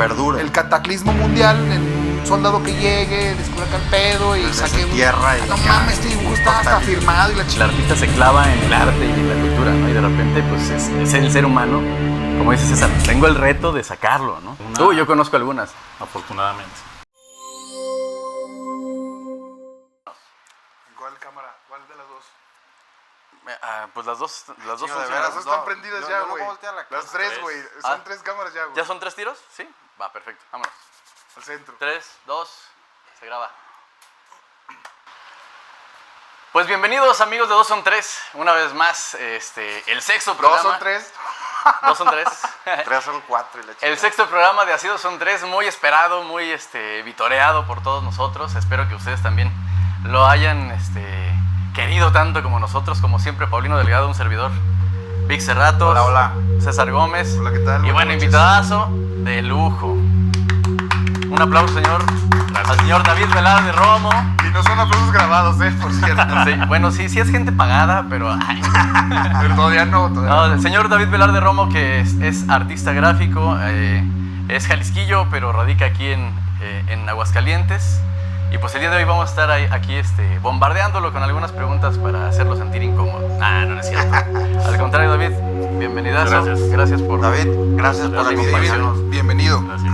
perdure. El cataclismo mundial, un soldado que llegue, descubra acá el pedo y saque tierra y no mames, este dibujo está hasta firmado y la El chingada. artista se clava en el arte y en la cultura, ¿no? Y de repente, pues, es el ser humano, como dice César, tengo el reto de sacarlo, ¿no? Yo conozco algunas. Afortunadamente. ¿Cuál cámara? ¿Cuál de las dos? Pues las dos de funcionan. veras, Las dos están prendidas ya, güey. Las tres, Tres. güey. Son 3 cámaras ya, güey. ¿Ya son 3 tiros? Sí. Va, perfecto. Vámonos. Al centro. 3, 2, se graba. Pues bienvenidos amigos de 2 son 3, una vez más, el sexto programa. 2 son 3. 2 son 3. 3 son 4 y la chica. El sexto programa de Así 2 son 3, muy esperado, muy vitoreado por todos nosotros. Espero que ustedes también lo hayan querido tanto como nosotros, como siempre, Paulino Delgado, un servidor, Vic Cerratos, Hola, hola. César Gómez. Hola, ¿qué tal? Y Buenas bueno, noches. invitadazo de lujo. Un aplauso, señor, al señor David Velarde Romo. Y no son aplausos grabados, por cierto. Sí, bueno, sí es gente pagada, pero... ay. Pero todavía no. No, el señor David Velarde Romo, que es artista gráfico, es jalisquillo, pero radica aquí en Aguascalientes. Y pues el día de hoy vamos a estar aquí bombardeándolo con algunas preguntas para hacerlo sentir incómodo. No es cierto. Al contrario, David, bienvenidazo. Gracias por... David, gracias por acompañarnos. Bienvenido. Gracias.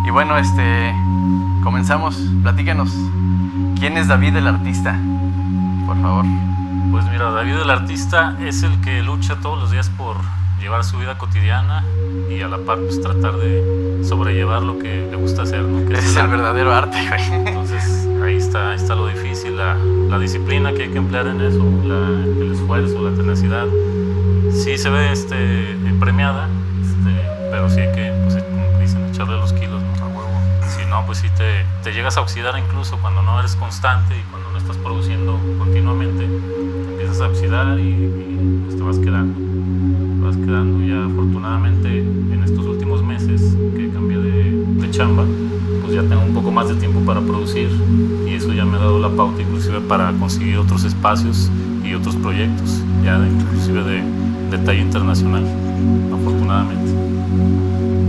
Y bueno, comenzamos. Platícanos. ¿Quién es David el artista? Por favor. Pues mira, David el artista es el que lucha todos los días por llevar su vida cotidiana y a la par pues tratar de sobrellevar lo que le gusta hacer, ¿no? Que Es el arte. verdadero arte, güey. Entonces ahí está lo difícil, la disciplina que hay que emplear en eso, el esfuerzo, la tenacidad. Sí se ve premiada, pero sí hay que, pues, como dicen, echarle los kilos, ¿no? A huevo. Si no, pues sí te llegas a oxidar incluso cuando no eres constante y cuando no estás produciendo continuamente, te empiezas a oxidar y pues te vas quedando. Te vas quedando. Ya afortunadamente en estos últimos meses que cambié de chamba, pues ya tengo un poco más de tiempo para producir y eso ya me ha dado la pauta inclusive para conseguir otros espacios y otros proyectos, ya inclusive de talla internacional, afortunadamente.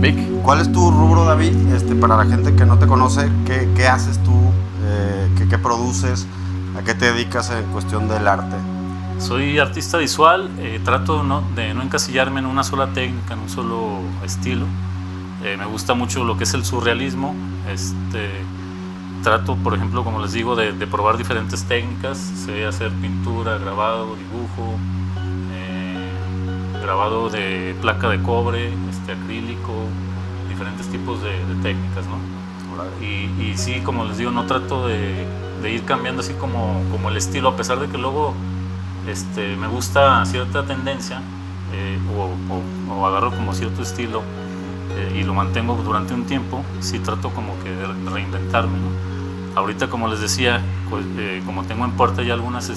Vic. ¿Cuál es tu rubro, David? Para la gente que no te conoce, ¿qué haces tú? ¿Qué produces? ¿A qué te dedicas en cuestión del arte? Soy artista visual, trato de no encasillarme en una sola técnica, en un solo estilo. Me gusta mucho lo que es el surrealismo. Trato, por ejemplo, como les digo, de probar diferentes técnicas. Sé hacer pintura, grabado, dibujo, grabado de placa de cobre, acrílico, diferentes tipos de técnicas, ¿no? Y sí, como les digo, no trato de ir cambiando así como el estilo, a pesar de que luego me gusta cierta tendencia o agarro como cierto estilo y lo mantengo durante un tiempo. Sí trato como que de reinventarme, ¿no? Ahorita, como les decía, pues, como tengo en puerta ya algunas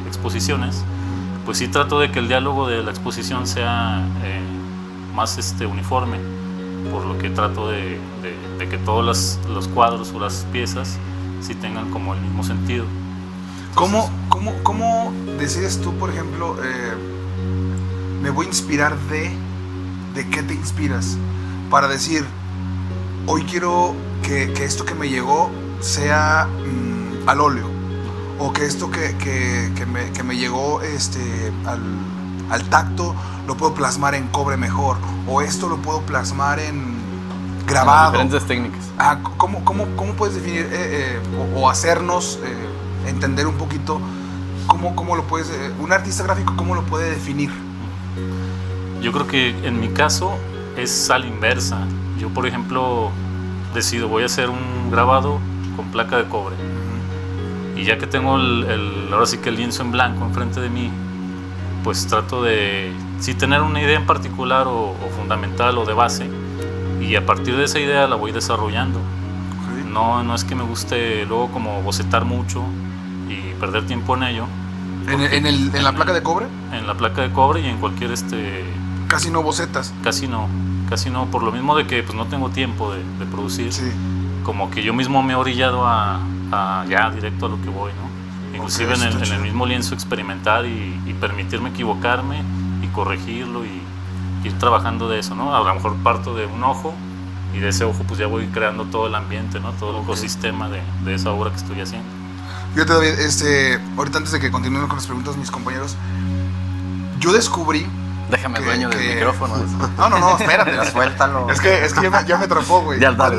exposiciones, pues sí trato de que el diálogo de la exposición sea más uniforme, por lo que trato de que todos los cuadros o las piezas sí tengan como el mismo sentido. ¿Cómo decides tú, por ejemplo, me voy a inspirar de qué te inspiras? Para decir, hoy quiero que esto que me llegó sea al óleo, o que esto que me llegó al tacto lo puedo plasmar en cobre mejor, o esto lo puedo plasmar en grabado. Diferentes técnicas. ¿Cómo puedes definir o hacernos entender un poquito cómo lo puedes, un artista gráfico, cómo lo puede definir? Yo creo que en mi caso es a la inversa. Yo, por ejemplo, decido, voy a hacer un grabado con placa de cobre. Y ya que tengo ahora sí que el lienzo en blanco enfrente de mí, pues trato de sí tener una idea en particular o fundamental o de base, y a partir de esa idea la voy desarrollando. Okay. No es que me guste luego como bocetar mucho y perder tiempo en ello. ¿En la placa de cobre? En la placa de cobre y en cualquier Casi no bocetas. Casi no, por lo mismo de que pues no tengo tiempo de producir. Sí. Como que yo mismo me he orillado a ya directo a lo que voy, ¿no? Inclusive Okay, en el mismo lienzo experimentar y permitirme equivocarme y corregirlo y ir trabajando de eso, ¿no? A lo mejor parto de un ojo y de ese ojo pues ya voy creando todo el ambiente, ¿no? Todo el ecosistema de esa obra que estoy haciendo. Fíjate, David, ahorita antes de que continúen con las preguntas mis compañeros, yo descubrí... Déjame el dueño del micrófono. No, espérate. Suéltalo. Es que ya me atrapó, güey. Ya, dale.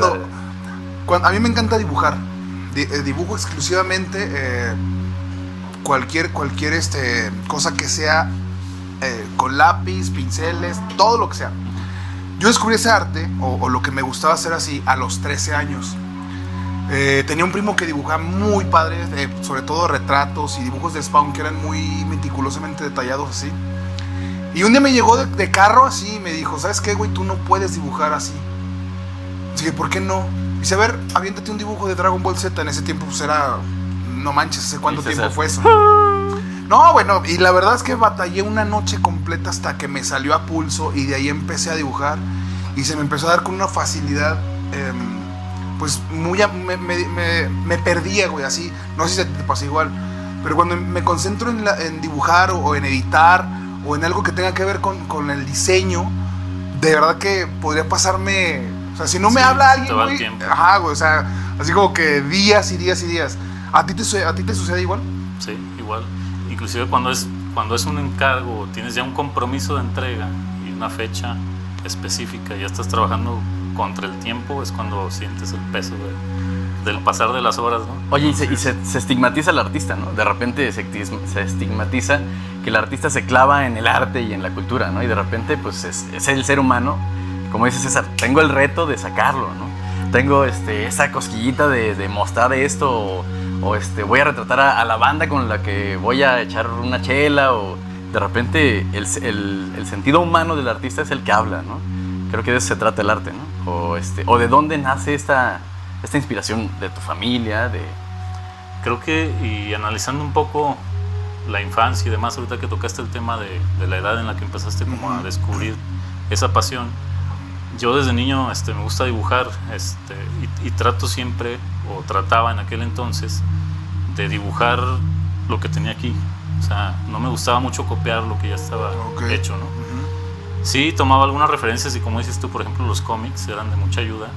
A mí me encanta dibujar. Dibujo exclusivamente cualquier cosa que sea con lápiz, pinceles, todo lo que sea. Yo descubrí ese arte, o lo que me gustaba hacer así, a los 13 años. Tenía un primo que dibujaba muy padre, sobre todo retratos y dibujos de Spawn que eran muy meticulosamente detallados así. Y un día me llegó de carro así y me dijo, ¿sabes qué, güey? Tú no puedes dibujar así. Dije, ¿por qué no? Dice, a ver, aviéntate un dibujo de Dragon Ball Z. En ese tiempo pues era, no manches, ¿hace cuánto tiempo fue eso? No, bueno, y la verdad es que batallé una noche completa hasta que me salió a pulso y de ahí empecé a dibujar y se me empezó a dar con una facilidad, pues me perdía, güey, así, no sé si te pasa igual, pero cuando me concentro en dibujar o en editar o en algo que tenga que ver con el diseño, de verdad que podría pasarme, o sea, si no me habla alguien, güey, ajá, güey, o sea, así como que días y días y días. ¿A ti te sucede igual? Sí, igual. Inclusive cuando es un encargo, tienes ya un compromiso de entrega y una fecha específica, ya estás trabajando contra el tiempo, es cuando sientes el peso del pasar de las horas, ¿no? Oye, y se estigmatiza al artista, ¿no? De repente se estigmatiza que el artista se clava en el arte y en la cultura, ¿no? Y de repente, pues, es el ser humano, como dice César, tengo el reto de sacarlo, ¿no? Tengo esa cosquillita de mostrar esto, o voy a retratar a la banda con la que voy a echar una chela, o de repente el sentido humano del artista es el que habla, ¿no? Creo que de eso se trata el arte, ¿no? O de dónde nace esta inspiración de tu familia, Creo que, y analizando un poco la infancia y demás, ahorita que tocaste el tema de la edad en la que empezaste como a descubrir esa pasión, yo desde niño me gusta dibujar y trato siempre, o trataba en aquel entonces, de dibujar lo que tenía aquí. O sea, no me gustaba mucho copiar lo que ya estaba hecho, ¿no? Sí, tomaba algunas referencias y como dices tú, por ejemplo, los cómics eran de mucha ayuda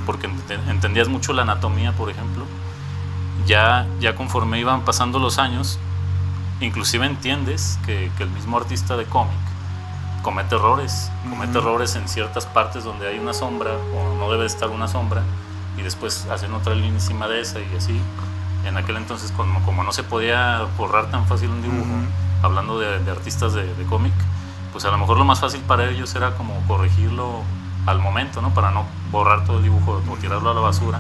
porque entendías mucho la anatomía, por ejemplo. Ya conforme iban pasando los años, inclusive entiendes que el mismo artista de cómic comete errores en ciertas partes donde hay una sombra o no debe estar una sombra y después hacen otra línea encima de esa y así. En aquel entonces, como no se podía borrar tan fácil un dibujo, hablando de artistas de cómic, pues a lo mejor lo más fácil para ellos era como corregirlo al momento, ¿no? Para no borrar todo el dibujo o tirarlo a la basura.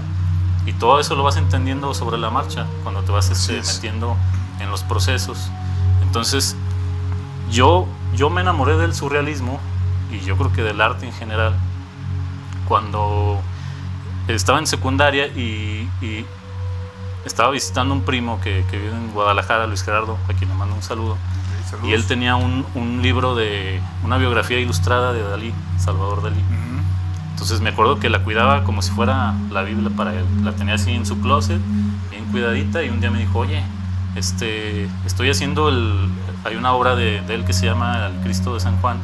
Y todo eso lo vas entendiendo sobre la marcha cuando te vas metiendo en los procesos. Entonces, yo me enamoré del surrealismo y yo creo que del arte en general cuando estaba en secundaria y estaba visitando un primo que vive en Guadalajara, Luis Gerardo, a quien le mando un saludo. Y él tenía un libro de una biografía ilustrada de Dalí, Salvador Dalí. Entonces me acuerdo que la cuidaba como si fuera la Biblia para él. La tenía así en su closet, bien cuidadita, y un día me dijo, oye, estoy haciendo hay una obra de él que se llama El Cristo de San Juan,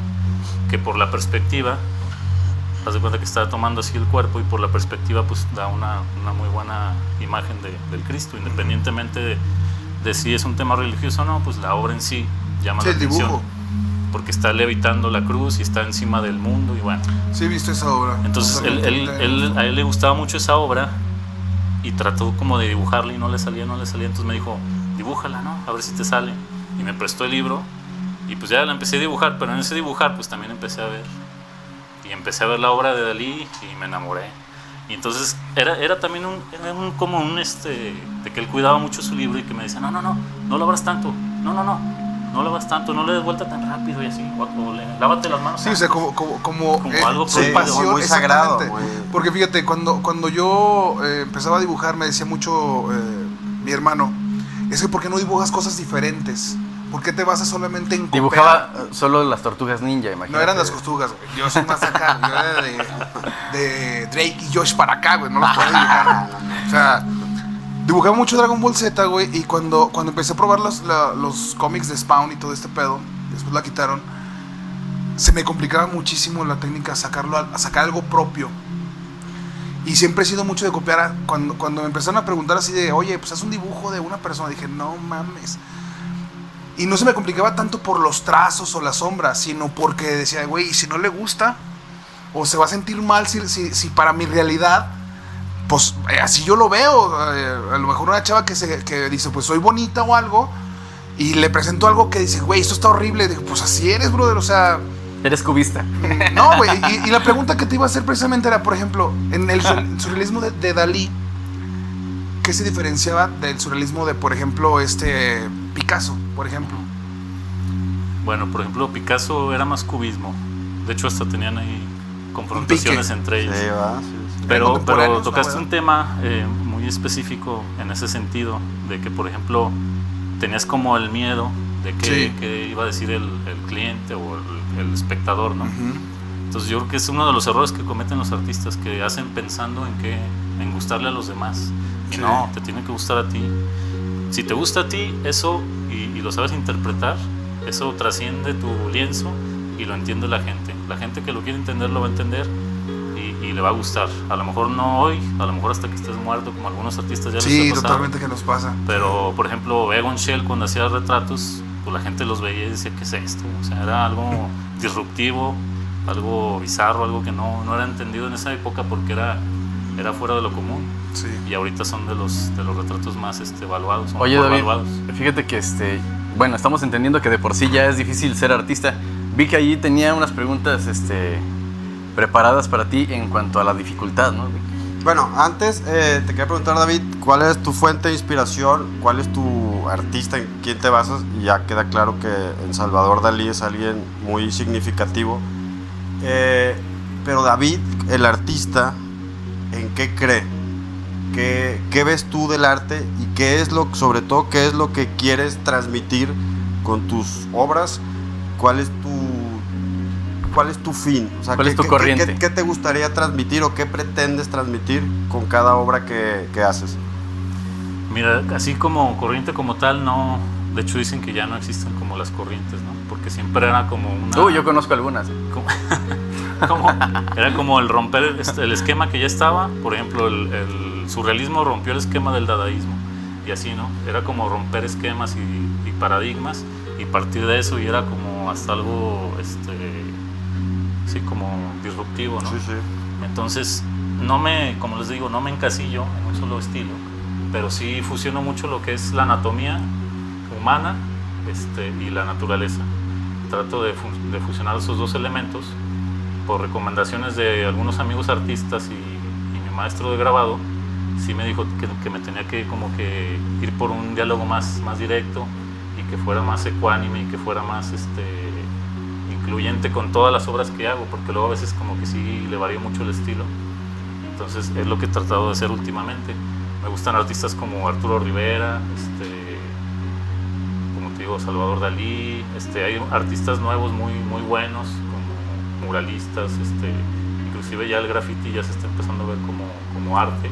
que por la perspectiva, haz de cuenta que está tomando así el cuerpo y por la perspectiva pues da una muy buena imagen del Cristo, independientemente de si es un tema religioso o no, pues la obra en sí llama la atención. Dibujo. Porque está levitando la cruz y está encima del mundo y bueno. Sí, he visto esa obra. Entonces a él le gustaba mucho esa obra y trató como de dibujarla y no le salía. Entonces me dijo, dibújala, ¿no? A ver si te sale. Y me prestó el libro y pues ya la empecé a dibujar, pero en ese dibujar pues también empecé a ver la obra de Dalí y me enamoré. Y entonces era también de que él cuidaba mucho su libro y que me decía, no lo abras tanto, no lo hagas tanto, no le des vuelta tan rápido y así, lávate las manos. Sí, o sea, como algo pasión, muy sagrado. Porque fíjate, cuando yo empezaba a dibujar, me decía mucho mi hermano, es que ¿por qué no dibujas cosas diferentes? ¿Por qué te basas solamente en copiar? Dibujaba solo las tortugas ninja, imagínate. No eran las tortugas, güey. Yo soy más acá, yo era de Drake y Josh para acá, güey, no los podía dibujar. O sea, dibujaba mucho Dragon Ball Z, güey, y cuando empecé a probar los cómics de Spawn y todo este pedo, después la quitaron, se me complicaba muchísimo la técnica a sacar algo propio. Y siempre he sido mucho de copiar. Cuando me empezaron a preguntar así de, oye, pues haz un dibujo de una persona, dije, no mames. Y no se me complicaba tanto por los trazos o las sombras, sino porque decía, güey, si no le gusta, o se va a sentir mal si para mi realidad, pues así yo lo veo. A lo mejor una chava que dice, pues soy bonita o algo, y le presento algo que dice, güey, esto está horrible. Digo, pues así eres, brother, o sea... Eres cubista. No, güey, y la pregunta que te iba a hacer precisamente era, por ejemplo, en el surrealismo de Dalí, ¿qué se diferenciaba del surrealismo de, por ejemplo, Picasso, por ejemplo? Bueno, por ejemplo, Picasso era más cubismo. De hecho, hasta tenían ahí confrontaciones entre ellos. Sí, va, sí. Pero tocaste un tema muy específico en ese sentido, de que, por ejemplo, tenías como el miedo de qué iba a decir el cliente o el espectador, ¿no? Entonces yo creo que es uno de los errores que cometen los artistas, que hacen pensando en gustarle a los demás. Sí. No, te tiene que gustar a ti. Si te gusta a ti, eso, y lo sabes interpretar, eso trasciende tu lienzo y lo entiende la gente. La gente que lo quiere entender lo va a entender y le va a gustar. A lo mejor no hoy, a lo mejor hasta que estés muerto, como algunos artistas ya les ha pasado. Sí, totalmente que nos pasa. Pero, por ejemplo, Egon Schiele, cuando hacía retratos, pues la gente los veía y decía, ¿qué es esto? O sea, era algo disruptivo, algo bizarro, algo que no era entendido en esa época porque era fuera de lo común. Sí. Y ahorita son de los retratos más evaluados. Oye, David, fíjate que bueno, estamos entendiendo que de por sí ya es difícil ser artista. Vi que allí tenía unas preguntas preparadas para ti en cuanto a la dificultad, ¿no? Bueno, antes te quería preguntar, David, ¿cuál es tu fuente de inspiración? ¿Cuál es tu artista? ¿En quién te basas? Y ya queda claro que en Salvador Dalí es alguien muy significativo. Pero David, el artista, ¿en qué cree? ¿Qué ves tú del arte? Y sobre todo, qué es lo que quieres transmitir con tus obras? ¿Cuál es tu fin? O sea, ¿cuál es tu corriente? ¿Qué te gustaría transmitir o qué pretendes transmitir con cada obra que haces? Mira, así como corriente como tal, no. De hecho dicen que ya no existen como las corrientes, ¿no? Porque siempre era como una... yo conozco algunas. Era como el romper el esquema que ya estaba. Por ejemplo, el surrealismo rompió el esquema del dadaísmo. Y así, ¿no? Era como romper esquemas y paradigmas. Y partir de eso y era como hasta algo, sí, como disruptivo, ¿no? Sí, sí. Entonces, como les digo, no me encasillo en un solo estilo, pero sí fusiono mucho lo que es la anatomía humana y la naturaleza. Trato de fusionar esos dos elementos por recomendaciones de algunos amigos artistas y mi maestro de grabado. Sí me dijo que me tenía que como que ir por un diálogo más directo y que fuera más ecuánime y que fuera más incluyente con todas las obras que hago, porque luego a veces como que sí le varía mucho el estilo. Entonces es lo que he tratado de hacer últimamente. Me gustan artistas como Arturo Rivera, como te digo, Salvador Dalí. Hay artistas nuevos muy buenos, como muralistas. Inclusive ya el graffiti ya se está empezando a ver como arte.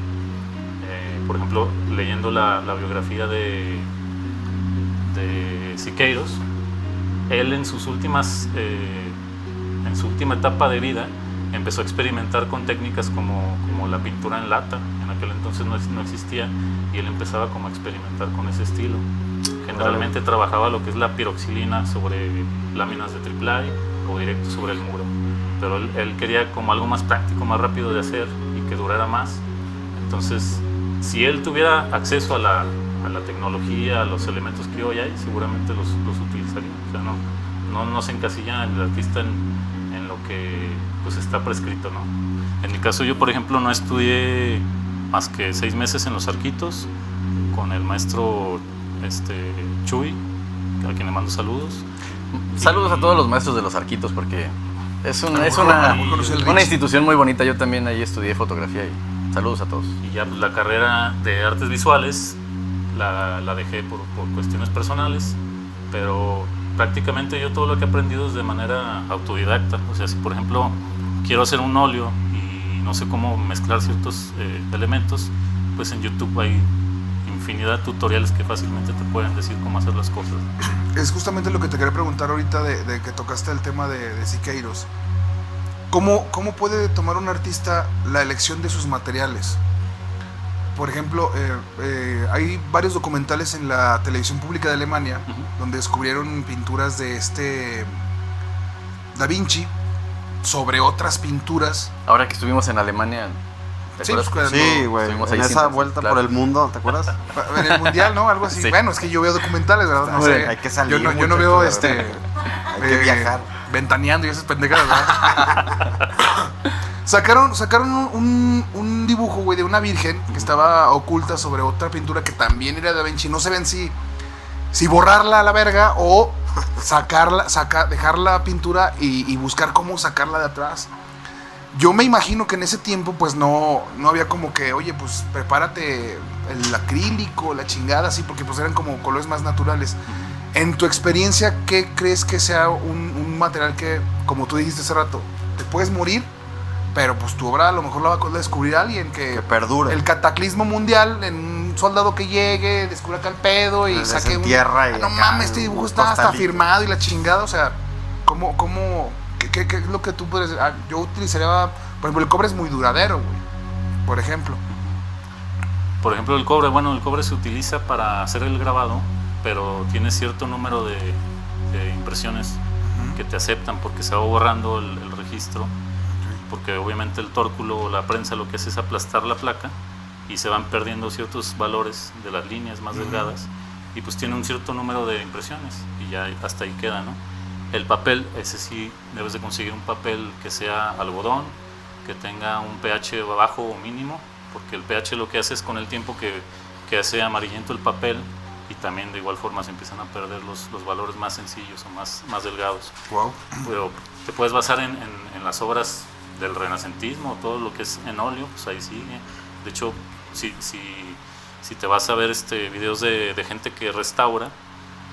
Por ejemplo, leyendo la biografía de Siqueiros, él en su última etapa de vida empezó a experimentar con técnicas como la pintura en lata. En aquel entonces no existía, y él empezaba como a experimentar con ese estilo. Generalmente trabajaba lo que es la piroxilina sobre láminas de triple o directo sobre el muro, pero él quería como algo más práctico, más rápido de hacer y que durara más. Entonces, si él tuviera acceso a la tecnología, a los elementos que hoy hay, seguramente los utilizaría. O sea, no se encasilla el artista en lo que pues está prescrito, ¿no? En mi caso, yo por ejemplo no estudié más que 6 meses en Los Arquitos con el maestro Chuy, a quien le mando saludos. Saludos a todos los maestros de Los Arquitos, porque es una institución muy bonita. Yo también ahí estudié fotografía y saludos a todos. Y ya pues, la carrera de artes visuales la dejé por cuestiones personales, pero prácticamente yo todo lo que he aprendido es de manera autodidacta. O sea, si por ejemplo quiero hacer un óleo y no sé cómo mezclar ciertos elementos, pues en YouTube hay infinidad de tutoriales que fácilmente te pueden decir cómo hacer las cosas. Es justamente lo que te quería preguntar ahorita de que tocaste el tema de Siqueiros. ¿Cómo puede tomar un artista la elección de sus materiales? Por ejemplo, hay varios documentales en la televisión pública de Alemania donde descubrieron pinturas de Da Vinci sobre otras pinturas. Ahora que estuvimos en Alemania, ¿te Sí, acuerdas? pues, Sí, güey. Estuvimos En ahí esa siempre, vuelta claro. por el mundo, ¿te acuerdas? En el mundial, ¿no? Algo así. Sí. Bueno, es que yo veo documentales, ¿verdad? No Muy sé. bien, hay que salir, Yo no muchachos, veo ¿verdad? Hay que viajar. Ventaneando y esas pendejadas, ¿verdad? Sacaron un dibujo, güey, de una virgen que estaba oculta sobre otra pintura que también era de Da Vinci. No se ven si borrarla a la verga o dejar la pintura y buscar cómo sacarla de atrás. Yo me imagino que en ese tiempo pues no había como que, oye, pues prepárate el acrílico, la chingada, así, porque pues eran como colores más naturales. En tu experiencia, ¿qué crees que sea un material que, como tú dijiste hace rato, te puedes morir, pero pues tu obra a lo mejor la va a descubrir alguien Que perdure. el cataclismo mundial en un soldado que llegue, descubra acá el pedo y saque desentierra y no acá mames, este dibujo está hasta costalito. firmado y la chingada, o sea, ¿qué es lo que tú puedes decir? Yo utilizaría, por ejemplo, el cobre es muy duradero, güey, por ejemplo. Por ejemplo, el cobre se utiliza para hacer el grabado, pero tiene cierto número de impresiones que te aceptan porque se va borrando el registro, porque obviamente el tórculo o la prensa lo que hace es aplastar la placa y se van perdiendo ciertos valores de las líneas más delgadas y pues tiene un cierto número de impresiones y ya hasta ahí queda, ¿no? El papel, ese sí, debes de conseguir un papel que sea algodón, que tenga un pH bajo o mínimo, porque el pH lo que hace es con el tiempo que hace amarillento el papel y también de igual forma se empiezan a perder los valores más sencillos o más delgados. Wow. Pero te puedes basar en las obras del renacentismo, todo lo que es en óleo, pues ahí sigue. De hecho, si te vas a ver videos de gente que restaura,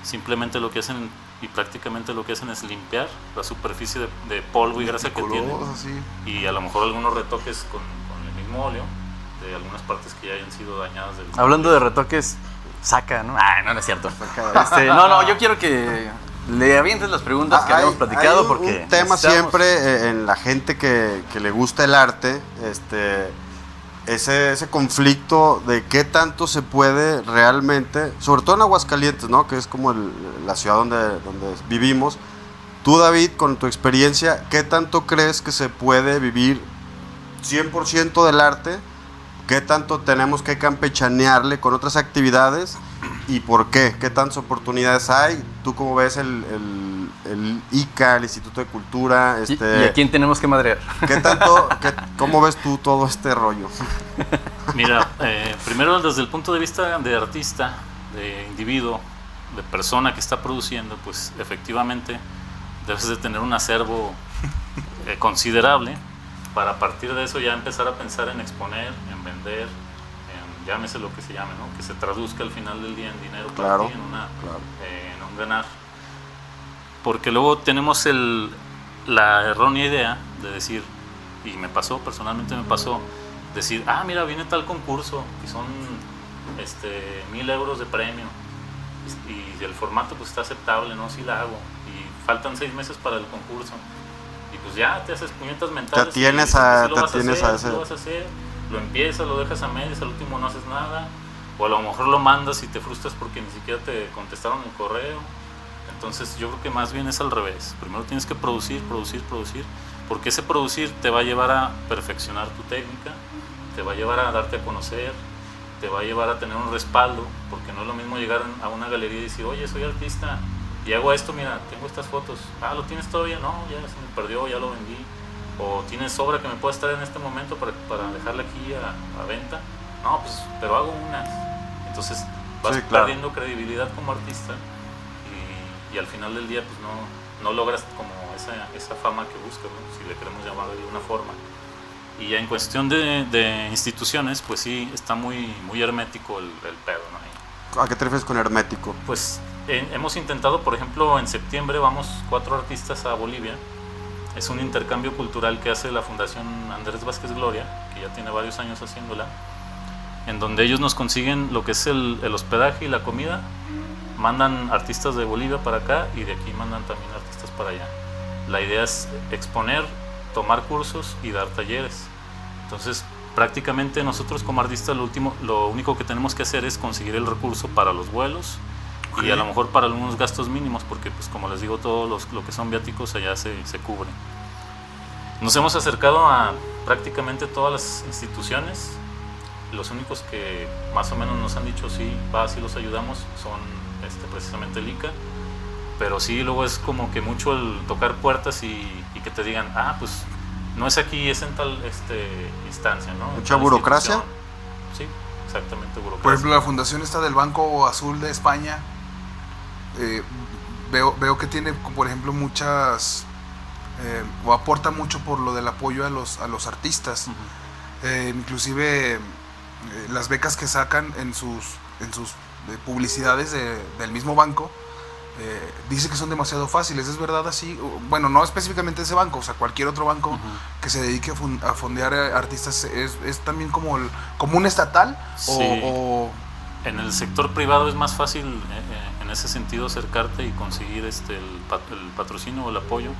simplemente lo que hacen y prácticamente lo que hacen es limpiar la superficie de polvo y grasa que tiene Así. y a lo mejor algunos retoques con el mismo óleo de algunas partes que ya hayan sido dañadas del Hablando de retoques, saca, ¿no? No es cierto. Saca. No, yo quiero que le avientes las preguntas que habíamos platicado hay un porque tema necesitamos- siempre en la gente que le gusta el arte, ese conflicto de qué tanto se puede realmente, sobre todo en Aguascalientes, ¿no? Que es como la ciudad donde vivimos. Tú, David, con tu experiencia, ¿qué tanto crees que se puede vivir 100% del arte? ¿Qué tanto tenemos que campechanearle con otras actividades? ¿Y por qué? ¿Qué tantas oportunidades hay? ¿Tú cómo ves el ICA, el Instituto de Cultura? ¿Y a quién tenemos que madrear? ¿Cómo ves tú todo este rollo? Mira, primero desde el punto de vista de artista, de individuo, de persona que está produciendo, pues efectivamente debes de tener un acervo considerable para a partir de eso ya empezar a pensar en exponer, en vender, en llámese lo que se llame, ¿no? Que se traduzca al final del día en dinero para Claro, ti, claro. En un ganar. Porque luego tenemos la errónea idea de decir, y personalmente me pasó, decir, mira, viene tal concurso y son 1,000 euros de premio y el formato pues está aceptable, ¿no? Sí la hago y faltan 6 meses para el concurso y pues ya te haces puñetas mentales. Te tienes y a- sí lo te vas a tienes hacer, a ese- sí lo vas a hacer, lo empiezas, lo dejas a medias, al último no haces nada, o a lo mejor lo mandas y te frustras porque ni siquiera te contestaron el correo. Entonces yo creo que más bien es al revés. Primero tienes que producir, porque ese producir te va a llevar a perfeccionar tu técnica, te va a llevar a darte a conocer, te va a llevar a tener un respaldo, porque no es lo mismo llegar a una galería y decir, oye, soy artista y hago esto, mira, tengo estas fotos. ¿Lo tienes todavía? No, ya se me perdió, ya lo vendí. O tienes obra que me pueda estar en este momento para dejarla aquí a venta. No, pues, pero hago unas. Entonces vas Sí, claro. perdiendo credibilidad como artista y al final del día pues no logras como esa fama que buscas, ¿no? Si le queremos llamar de alguna forma. Y ya en cuestión de instituciones, pues sí, está muy hermético el pedo, ¿no? ¿A qué te refieres con hermético? Pues hemos intentado, por ejemplo, en septiembre vamos 4 artistas a Bolivia. Es un intercambio cultural que hace la Fundación Andrés Vázquez Gloria, que ya tiene varios años haciéndola, en donde ellos nos consiguen lo que es el hospedaje y la comida, mandan artistas de Bolivia para acá y de aquí mandan también artistas para allá. La idea es exponer tomar cursos y dar talleres. Entonces, prácticamente nosotros como artistas lo único que tenemos que hacer es conseguir el recurso para los vuelos y a lo mejor para algunos gastos mínimos, porque pues como les digo, todo lo que son viáticos allá se cubren. Nos hemos acercado a prácticamente todas las instituciones. Los únicos que más o menos nos han dicho sí los ayudamos son precisamente el ICA, pero sí luego es como que mucho el tocar puertas y que te digan, pues no es aquí, es en tal instancia, ¿no? Mucha burocracia. Sí, exactamente, burocracia. Por ejemplo, la fundación esta del Banco Azul de España, veo que tiene, por ejemplo, muchas, o aporta mucho por lo del apoyo a los artistas. Inclusive las becas que sacan en sus publicidades del mismo banco, dice que son demasiado fáciles. ¿Es verdad así? Bueno, no específicamente ese banco, o sea, cualquier otro banco que se dedique a fondear artistas, ¿es también como un estatal? Sí. En el sector privado es más fácil en ese sentido acercarte y conseguir el patrocinio o el apoyo.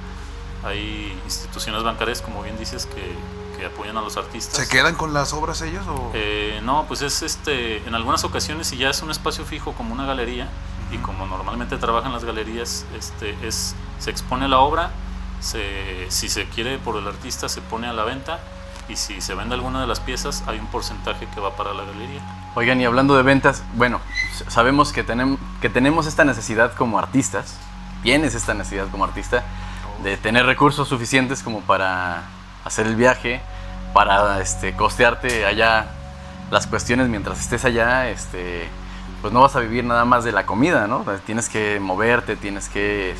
Hay instituciones bancarias, como bien dices, que apoyan a los artistas. ¿Se quedan con las obras ellos? ¿O? No, pues es en algunas ocasiones, si ya es un espacio fijo como una galería, y como normalmente trabajan las galerías, se expone la obra, si se quiere por el artista se pone a la venta, y si se vende alguna de las piezas hay un porcentaje que va para la galería. Oigan, y hablando de ventas, bueno, sabemos que tenemos esta necesidad como artistas, tienes esta necesidad como artista, de tener recursos suficientes como para hacer el viaje, para costearte allá las cuestiones mientras estés allá, pues no vas a vivir nada más de la comida, ¿no? Tienes que moverte, tienes que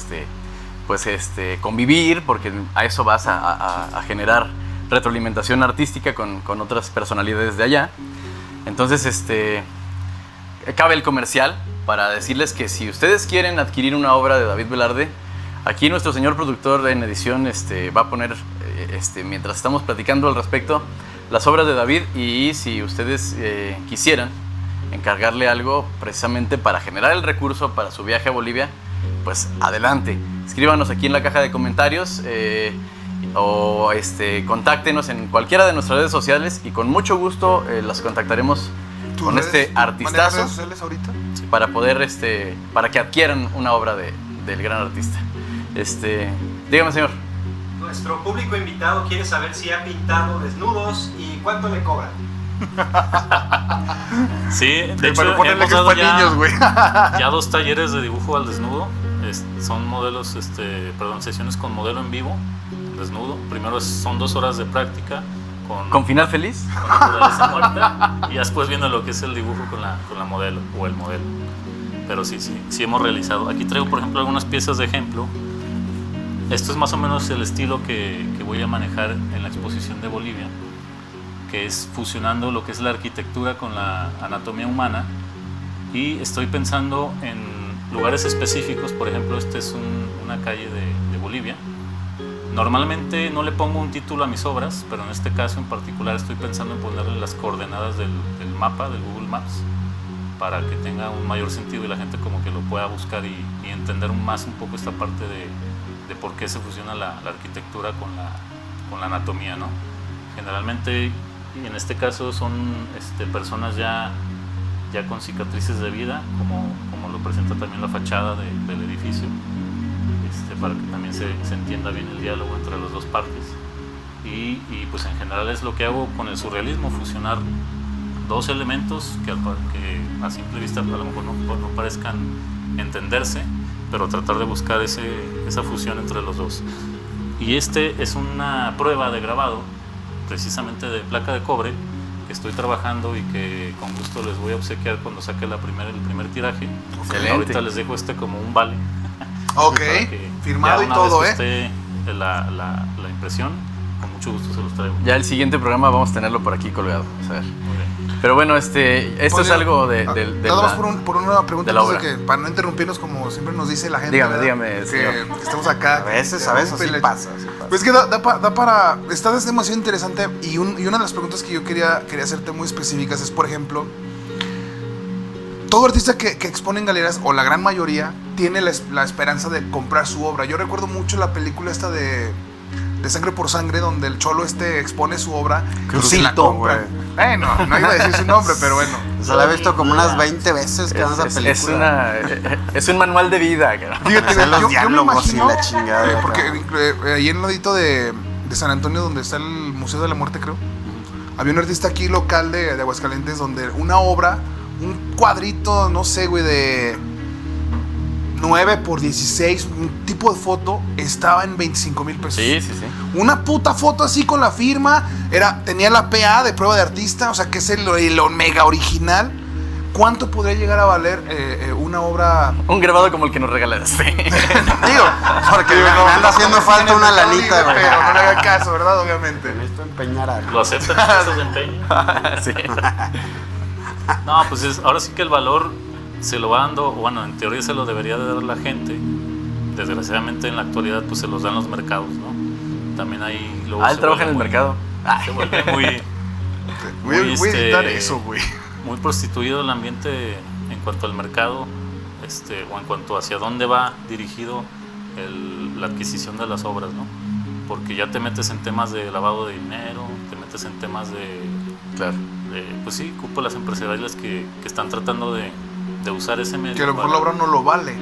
convivir, porque a eso vas a generar retroalimentación artística con otras personalidades de allá. Entonces, cabe el comercial para decirles que si ustedes quieren adquirir una obra de David Velarde, aquí nuestro señor productor en edición va a poner, mientras estamos platicando al respecto, las obras de David, y si ustedes quisieran encargarle algo precisamente para generar el recurso para su viaje a Bolivia, pues adelante. Escríbanos aquí en la caja de comentarios o contáctenos en cualquiera de nuestras redes sociales y con mucho gusto las contactaremos con artistazo redes sociales ahorita? para poder, para que adquieran una obra del gran artista. Dígame, señor. Nuestro público invitado quiere saber si ha pintado desnudos y cuánto le cobran. Sí, de hecho ponerle hemos que es dado para niños, güey. ya 2 talleres de dibujo al desnudo. Son modelos, sesiones con modelo en vivo, desnudo. Primero son 2 horas de práctica ¿Con final feliz? con naturaleza muerta, y después viene lo que es el dibujo con la modelo o el modelo. Pero sí hemos realizado. Aquí traigo, por ejemplo, algunas piezas de ejemplo. Esto es más o menos el estilo que voy a manejar en la exposición de Bolivia, que es fusionando lo que es la arquitectura con la anatomía humana, y estoy pensando en lugares específicos. Por ejemplo, esta es una calle de Bolivia. Normalmente no le pongo un título a mis obras, pero en este caso en particular estoy pensando en ponerle las coordenadas del mapa, del Google Maps, para que tenga un mayor sentido y la gente como que lo pueda buscar y entender más un poco esta parte de por qué se fusiona la arquitectura con la anatomía, ¿no? Generalmente, y en este caso son personas ya con cicatrices de vida, como lo presenta también la fachada del edificio, para que también se entienda bien el diálogo entre las 2 partes. Y pues en general es lo que hago con el surrealismo, fusionar 2 elementos que a simple vista a lo mejor no parezcan entenderse, pero tratar de buscar esa fusión entre los 2. Y es una prueba de grabado, precisamente de placa de cobre, que estoy trabajando y que con gusto les voy a obsequiar cuando saque el primer tiraje. Excelente. Ahorita les dejo como un vale. Ok, firmado y todo, vez que esté la impresión, con mucho gusto se los traigo. Ya el siguiente programa vamos a tenerlo por aquí colgado. Vamos a ver. Muy bien. Pero bueno, esto es algo de nada más por una pregunta, de la antes de obra. que, para no interrumpirnos como siempre nos dice la gente. Dígame, ¿verdad? dígame, señor. Que estamos acá. A veces así pasa. Pues que da para... Esta es demasiado interesante, y una de las preguntas que yo quería hacerte muy específicas es, por ejemplo, todo artista que expone en galerías, o la gran mayoría, tiene la esperanza de comprar su obra. Yo recuerdo mucho la película esta de de Sangre por Sangre, donde el cholo expone su obra y se Crucito, la compran. No iba a decir su nombre, pero bueno. Se la he visto como unas 20 veces que esa película. Es un manual de vida, cara. Fíjate, Sé los yo me diálogos y imagino, la chingada. porque ahí en el ladito de San Antonio, donde está el Museo de la Muerte, creo, había un artista aquí local de Aguascalientes, donde una obra, un cuadrito, no sé, güey, de 9x16, un tipo de foto, estaba en 25,000 pesos. Sí. Una puta foto así con la firma, tenía la PA de prueba de artista, o sea que es el mega original. ¿Cuánto podría llegar a valer una obra? Un grabado como el que nos regalaste. Digo, porque me anda haciendo falta una lanita, güey. Pero no le haga caso, ¿verdad? Obviamente. Necesito empeñar algo. ¿Lo aceptan esos empeños? Sí. No, pues ahora sí que el valor se lo va dando, bueno, en teoría se lo debería de dar la gente. Desgraciadamente en la actualidad pues se los dan los mercados, ¿no? También ahí luego Él trabaja en el mercado. Se vuelve muy Voy a editar eso, güey. muy prostituido el ambiente en cuanto al mercado, o en cuanto hacia dónde va dirigido la adquisición de las obras, ¿no? Porque ya te metes en temas de lavado de dinero, te metes en temas Claro. pues sí, cúpulas empresariales que están tratando de usar ese medio. Que a lo mejor la obra no lo vale.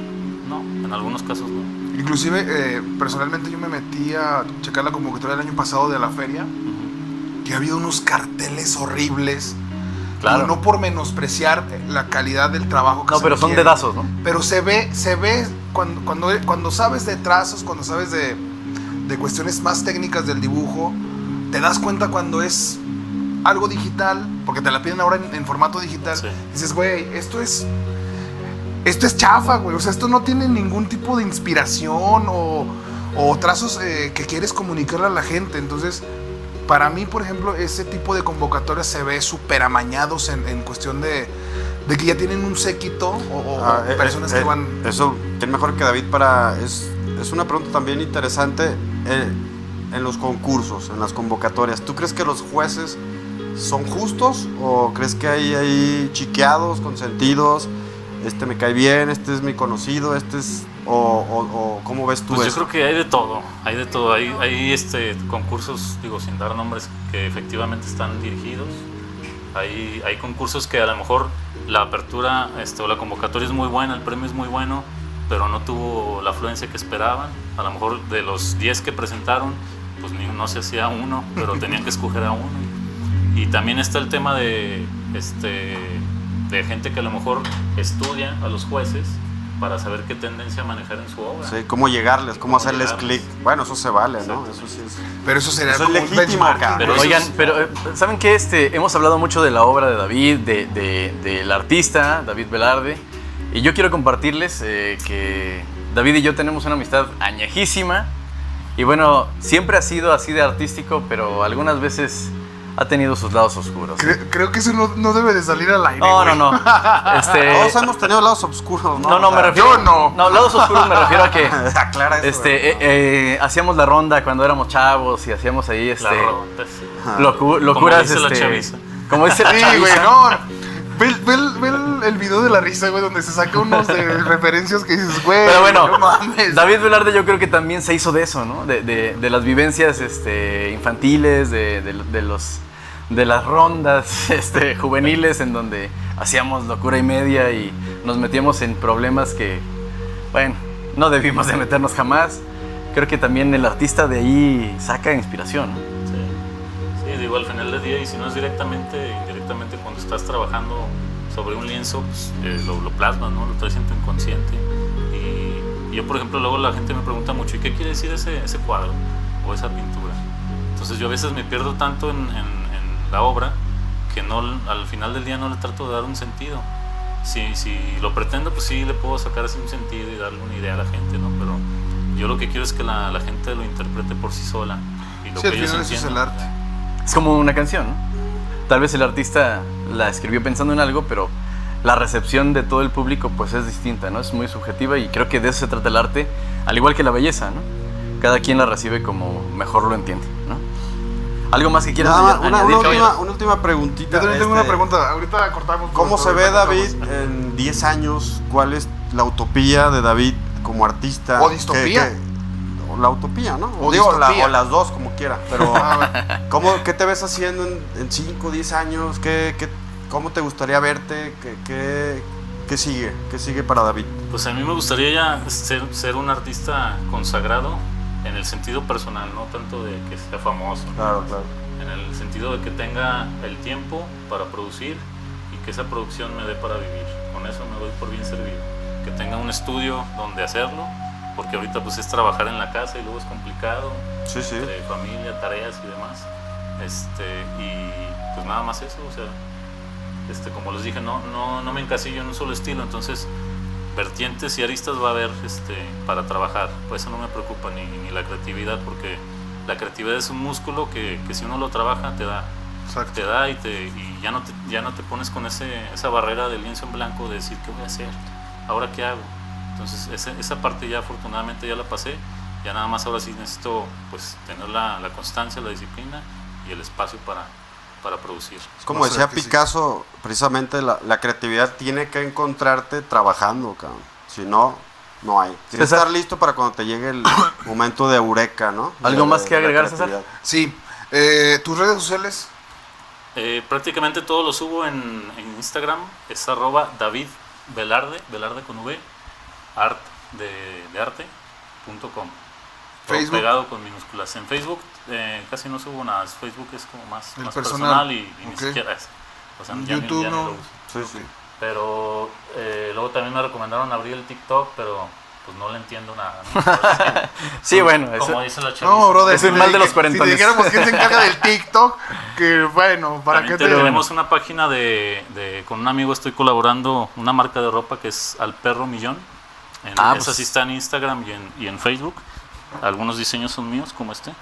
No, en algunos casos no. Inclusive, personalmente yo me metí a checar la convocatoria del año pasado de la feria, que ha habido unos carteles horribles. Claro. No por menospreciar la calidad del trabajo que No, se pero son requiere, dedazos, ¿no? pero se ve cuando sabes de trazos, cuando sabes de cuestiones más técnicas del dibujo, te das cuenta cuando es algo digital, porque te la piden ahora en formato digital. Sí. Dices, güey, esto es chafa, güey. O sea, esto no tiene ningún tipo de inspiración o trazos que quieres comunicarle a la gente. Entonces, para mí, por ejemplo, ese tipo de convocatorias se ve súper amañados en cuestión de que ya tienen un séquito o personas que van... Eso, ¿quién mejor que David para...? Es una pregunta también interesante en los concursos, en las convocatorias. ¿Tú crees que los jueces son justos o crees que hay ahí chiqueados, consentidos? Este me cae bien, este es mi conocido, este es... o ¿cómo ves tú pues eso? yo creo que hay de todo. Hay concursos, digo, sin dar nombres, que efectivamente están dirigidos. Hay concursos que a lo mejor la apertura o la convocatoria es muy buena, el premio es muy bueno, pero no tuvo la afluencia que esperaban. A lo mejor de los 10 que presentaron, pues no se hacía uno, pero tenían que escoger a uno. Y también está el tema de gente que a lo mejor estudia a los jueces para saber qué tendencia manejar en su obra. Sí, cómo llegarles, cómo hacerles llegarles. clic. Bueno, eso se vale, ¿no? Exacto. Eso sí es... Pero eso sería Eso es como un legítimo, benchmarking. cabrón. Pero Oigan, eso es- pero ¿saben qué? Hemos hablado mucho de la obra de David, del artista, David Velarde, y yo quiero compartirles que David y yo tenemos una amistad añejísima, y bueno, siempre ha sido así de artístico, pero algunas veces ha tenido sus lados oscuros. Creo que eso no debe de salir al aire. No, güey. no. Todos hemos tenido lados oscuros, ¿no? No, O sea, me refiero... yo no. No, lados oscuros me refiero a que... Aclara eso. hacíamos la ronda cuando éramos chavos y hacíamos ahí La ronda, sí. locuras, Como dice la chaviza. como dice la Sí, chaviza. güey, no. Ve el video de la risa, güey, donde se saca unos de referencias que dices, güey, Pero bueno, no mames. David Velarde yo creo que también se hizo de eso, ¿no? De las vivencias infantiles, de las rondas juveniles en donde hacíamos locura y media y nos metíamos en problemas que, bueno, no debimos de meternos jamás. Creo que también el artista de ahí saca inspiración, ¿no? Sí, digo, al final del día, y si no es directamente, indirectamente, cuando estás trabajando sobre un lienzo, pues, lo plasmas, ¿no? Lo traes en tu inconsciente. Y yo, por ejemplo, luego la gente me pregunta mucho, ¿y qué quiere decir ese cuadro o esa pintura? Entonces yo a veces me pierdo tanto en la obra que al final del día no le trato de dar un sentido. Si lo pretendo, pues sí le puedo sacar así un sentido y darle una idea a la gente, ¿no? Pero yo lo que quiero es que la gente lo interprete por sí sola. Y lo Sí, al que ellos final eso es el entiendan. arte. Es como una canción, ¿no? Tal vez el artista la escribió pensando en algo, pero la recepción de todo el público pues es distinta, ¿no? Es muy subjetiva y creo que de eso se trata el arte, al igual que la belleza, ¿no? Cada quien la recibe como mejor lo entiende, ¿no? ¿Algo más que quieras Nada más, añadir? una última preguntita. Yo también tengo una pregunta. Ahorita cortamos. ¿Cómo se ve David en 10 años? ¿Cuál es la utopía de David como artista? ¿O distopía? la utopía, ¿no? O Digo, distopía. o las dos, como quiera. Pero, ¿qué te ves haciendo en 5, 10 años? ¿Cómo te gustaría verte? ¿Qué sigue? ¿Qué sigue para David? Pues a mí me gustaría ya ser un artista consagrado en el sentido personal, no tanto de que sea famoso, ¿no? Claro, claro. En el sentido de que tenga el tiempo para producir y que esa producción me dé para vivir. Con eso me doy por bien servido. Que tenga un estudio donde hacerlo, porque ahorita pues es trabajar en la casa y luego es complicado, Sí, sí. entre familia, tareas y demás. Y pues nada más eso, o sea, como les dije, no me encasillo en un solo estilo, entonces vertientes y aristas va a haber para trabajar. Pues eso no me preocupa, ni la creatividad, porque la creatividad es un músculo que si uno lo trabaja te da. Exacto. Te da y ya no te pones con esa barrera de lienzo en blanco de decir qué voy a hacer, ahora qué hago. Entonces esa parte ya afortunadamente ya la pasé, ya nada más ahora sí necesito pues tener la constancia, la disciplina y el espacio para producir. Es como decía Picasso, precisamente la creatividad tiene que encontrarte trabajando, cabrón. Si no, no hay. Tienes que estar listo para cuando te llegue el momento de eureka, ¿no? ¿Algo más que la agregar, creatividad. Sí. ¿Tus redes sociales? Prácticamente todo lo subo en Instagram, es @David Velarde, Velarde con V, art de arte.com. Facebook. Pegado con minúsculas. En Facebook casi no subo nada, Facebook es como más El personal, personal. y ni Ok. siquiera es. O sea, YouTube ya ni no. lo uso. Sí, sí. Pero luego también me recomendaron abrir el TikTok, pero pues no le entiendo nada, ¿no? Sí, bueno, Como eso, dice la chaviza. No, brother. Es el mal de los Si cuarentones. te dijéramos quién se encarga del TikTok, que bueno, ¿para También qué te tenemos una página con un amigo estoy colaborando, una marca de ropa que es Al Perro Millón. Esa pues. sí está en Instagram y en Facebook. Algunos diseños son míos, como este.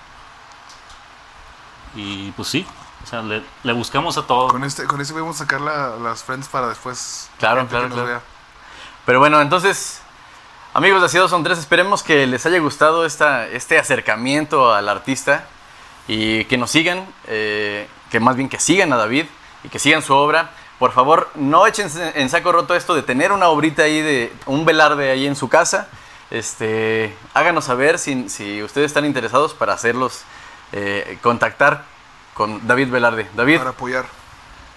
Y pues sí, o sea, le buscamos a todo. Con este podemos sacar las friends para después. Claro, gente que claro, nos claro. vea. Pero bueno, entonces, amigos de Así Dos Son Tres, esperemos que les haya gustado este acercamiento al artista y que nos sigan, que más bien que sigan a David y que sigan su obra. Por favor, no echen en saco roto esto de tener una obrita ahí, un Velarde ahí en su casa. Háganos saber si ustedes están interesados para hacerlos contactar con David Velarde. David, Para apoyar.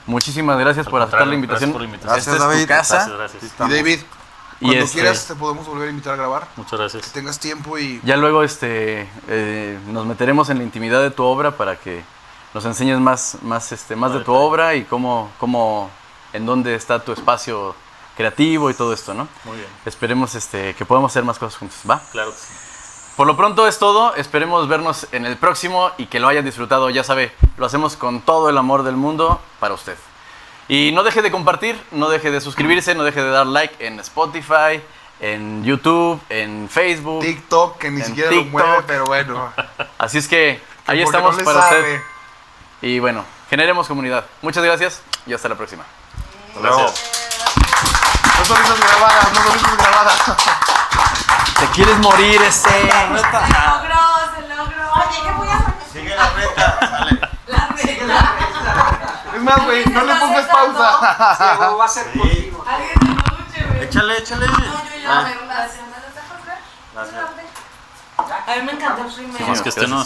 muchísimas gracias Al por aceptar la contrario, invitación. gracias por la invitación. Gracias, Esta es David. tu casa. Gracias. Y David, Y cuando quieras te podemos volver a invitar a grabar. Muchas gracias. Que tengas tiempo y Ya luego nos meteremos en la intimidad de tu obra para que nos enseñes más de tu obra y en dónde está tu espacio creativo y todo esto, ¿no? Muy bien. Esperemos que podamos hacer más cosas juntos, ¿va? Claro que sí. Por lo pronto es todo, esperemos vernos en el próximo y que lo hayan disfrutado, ya sabe, lo hacemos con todo el amor del mundo para usted. Y no deje de compartir, no deje de suscribirse, no deje de dar like en Spotify, en YouTube, en Facebook. TikTok, que ni En siquiera TikTok. lo mueve, pero bueno. Así es que ahí Porque estamos no le para sabe. usted. Y bueno, generemos comunidad. Muchas gracias y hasta la próxima. Hasta luego. No son risas grabadas, no son risas grabadas. ¿Te quieres morir, ese? Se logró. Oye, ¿qué voy a hacer? Sigue la reta, sale. La regla. Es más, güey, no le pongas pausa. Ciego, va a ser contigo. Alguien se lo duche, güey. Échale. No, yo, a ver, gracias. ¿Me lo dejas ver? Gracias. A mí me encantó el primero. Más que este no,